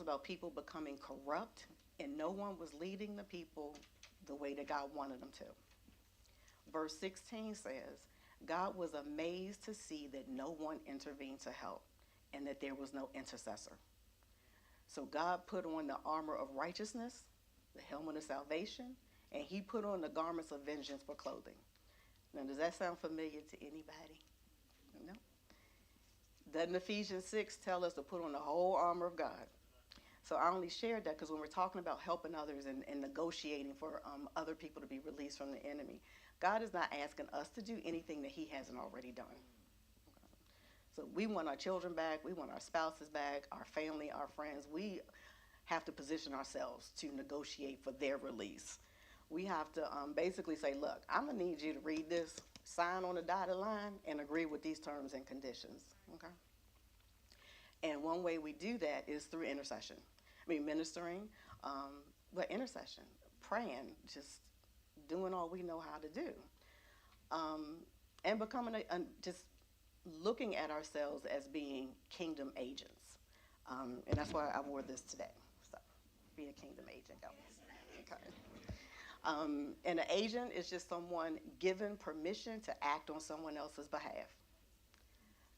about people becoming corrupt, and no one was leading the people the way that God wanted them to. Verse 16 says, God was amazed to see that no one intervened to help and that there was no intercessor. So God put on the armor of righteousness, the helmet of salvation, and he put on the garments of vengeance for clothing. Now, does that sound familiar to anybody? No? Doesn't Ephesians 6 tell us to put on the whole armor of God? So I only shared that because when we're talking about helping others and negotiating for other people to be released from the enemy, God is not asking us to do anything that he hasn't already done. So we want our children back, we want our spouses back, our family, our friends. We have to position ourselves to negotiate for their release. We have to basically say, look, I'm going to need you to read this, sign on the dotted line, and agree with these terms and conditions. Okay? And one way we do that is through intercession. Ministering, but intercession, praying, just doing all we know how to do. And becoming just looking at ourselves as being kingdom agents. And that's why I wore this today. So, be a kingdom agent, guys. Okay. And an agent is just someone given permission to act on someone else's behalf.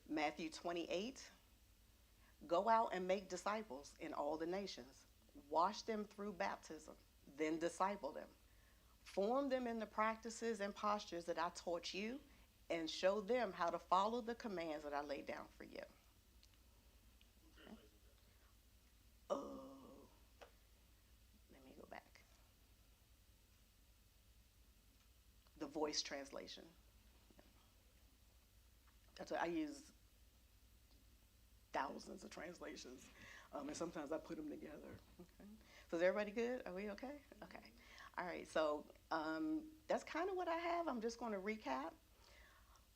Matthew 28, go out and make disciples in all the nations. Wash them through baptism, then disciple them. Form them in the practices and postures that I taught you, and show them how to follow the commands that I laid down for you. Okay. Oh, let me go back. The Voice translation. That's what I use. Thousands of translations, and sometimes I put them together. Okay. So is everybody good? Are we okay? Okay. All right. So that's kind of what I have. I'm just going to recap.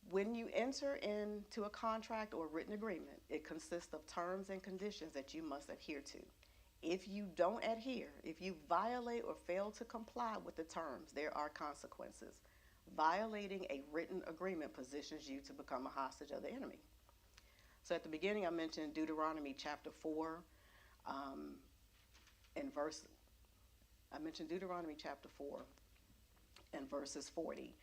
When you enter into a contract or written agreement, it consists of terms and conditions that you must adhere to. If you don't adhere, if you violate or fail to comply with the terms, there are consequences. Violating a written agreement positions you to become a hostage of the enemy. So at the beginning, I mentioned Deuteronomy chapter 4 and verse. I mentioned Deuteronomy chapter 4 and verses 40.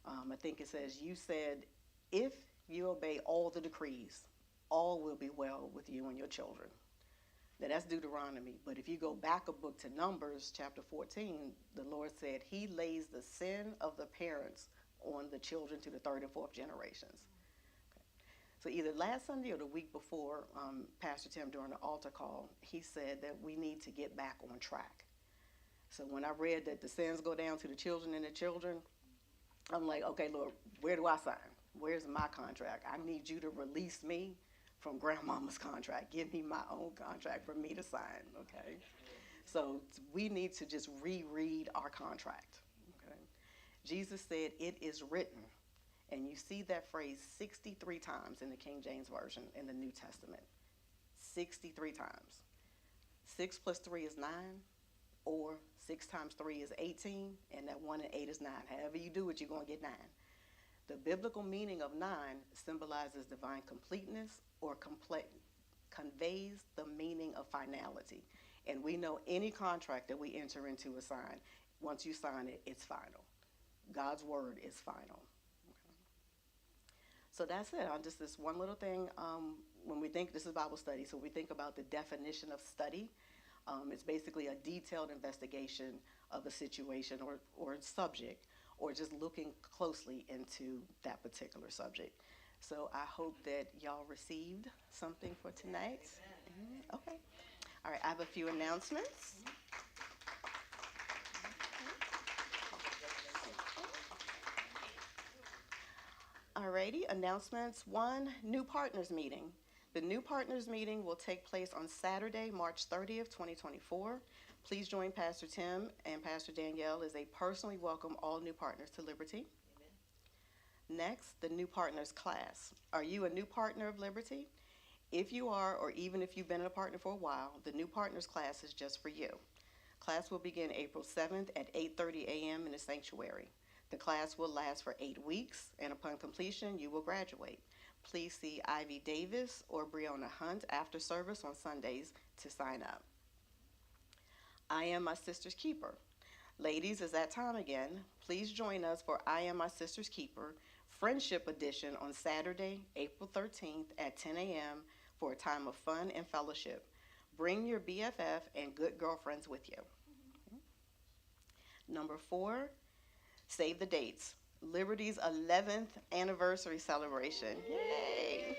I think it says, you said, if you obey all the decrees, all will be well with you and your children. Now that's Deuteronomy. But if you go back a book to Numbers chapter 14, the Lord said he lays the sin of the parents on the children to the third and fourth generations. So either last Sunday or the week before, Pastor Tim, during the altar call, he said that we need to get back on track. So when I read that the sins go down to the children and the children, I'm like, okay, Lord, where do I sign? Where's my contract? I need you to release me from grandmama's contract. Give me my own contract for me to sign, okay? So we need to just reread our contract, okay? Jesus said, it is written. And you see that phrase 63 times in the King James Version in the New Testament. 63 times. 6 plus 3 is 9, or 6 times 3 is 18, and that 1 and 8 is 9. However you do it, you're going to get 9. The biblical meaning of 9 symbolizes divine completeness or conveys the meaning of finality. And we know any contract that we enter into a sign, once you sign it, it's final. God's word is final. So that's it. Just this one little thing. When we think, this is Bible study, so we think about the definition of study. It's basically a detailed investigation of a situation or subject, or just looking closely into that particular subject. So I hope that y'all received something for tonight. Okay. All right, I have a few announcements. Alrighty, announcements. 1, new partners meeting. The new partners meeting will take place on Saturday, March 30th, 2024. Please join Pastor Tim and Pastor Danielle as they personally welcome all new partners to Liberty. Amen. Next, the new partners class. Are you a new partner of Liberty? If you are, or even if you've been a partner for a while, the new partners class is just for you. Class will begin April 7th at 8:30 a.m. in the sanctuary. The class will last for 8 weeks, and upon completion, you will graduate. Please see Ivy Davis or Breonna Hunt after service on Sundays to sign up. I Am My Sister's Keeper. Ladies, it's that time again. Please join us for I Am My Sister's Keeper Friendship Edition on Saturday, April 13th at 10 a.m. for a time of fun and fellowship. Bring your BFF and good girlfriends with you. Number 4, save the dates. Liberty's 11th anniversary celebration. Yay!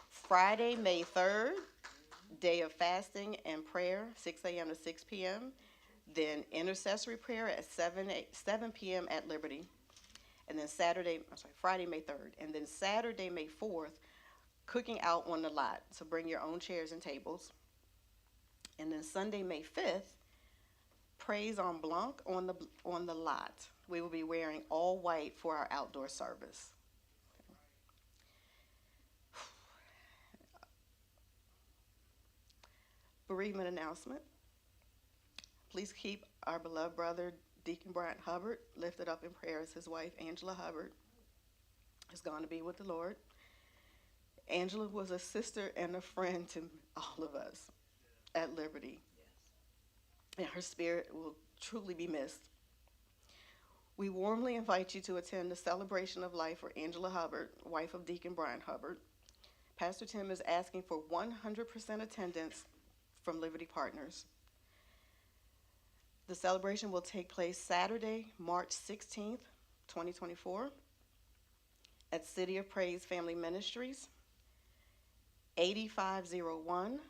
Friday, May 3rd, day of fasting and prayer, 6 a.m. to 6 p.m. Then intercessory prayer at 7 p.m. at Liberty. And then Friday, May 3rd. And then Saturday, May 4th, cooking out on the lot. So bring your own chairs and tables. And then Sunday, May 5th, praise en blanc on the lot. We will be wearing all white for our outdoor service. Bereavement announcement. Please keep our beloved brother, Deacon Bryant Hubbard, lifted up in prayer as his wife, Angela Hubbard, is going to be with the Lord. Angela was a sister and a friend to all of us at Liberty. And her spirit will truly be missed. We warmly invite you to attend the celebration of life for Angela Hubbard, wife of Deacon Bryant Hubbard. Pastor Tim is asking for 100% attendance from Liberty Partners. The celebration will take place Saturday, March 16th, 2024, at City of Praise Family Ministries, 8501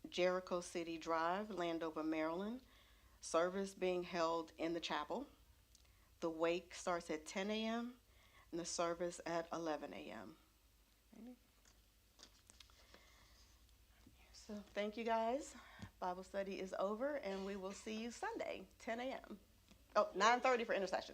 Jericho City Drive, Landover, Maryland. Service being held in the chapel. The wake starts at 10 a.m. and the service at 11 a.m. So thank you guys. Bible study is over, and we will see you Sunday, 10 a.m. Oh, 9:30 for intercession.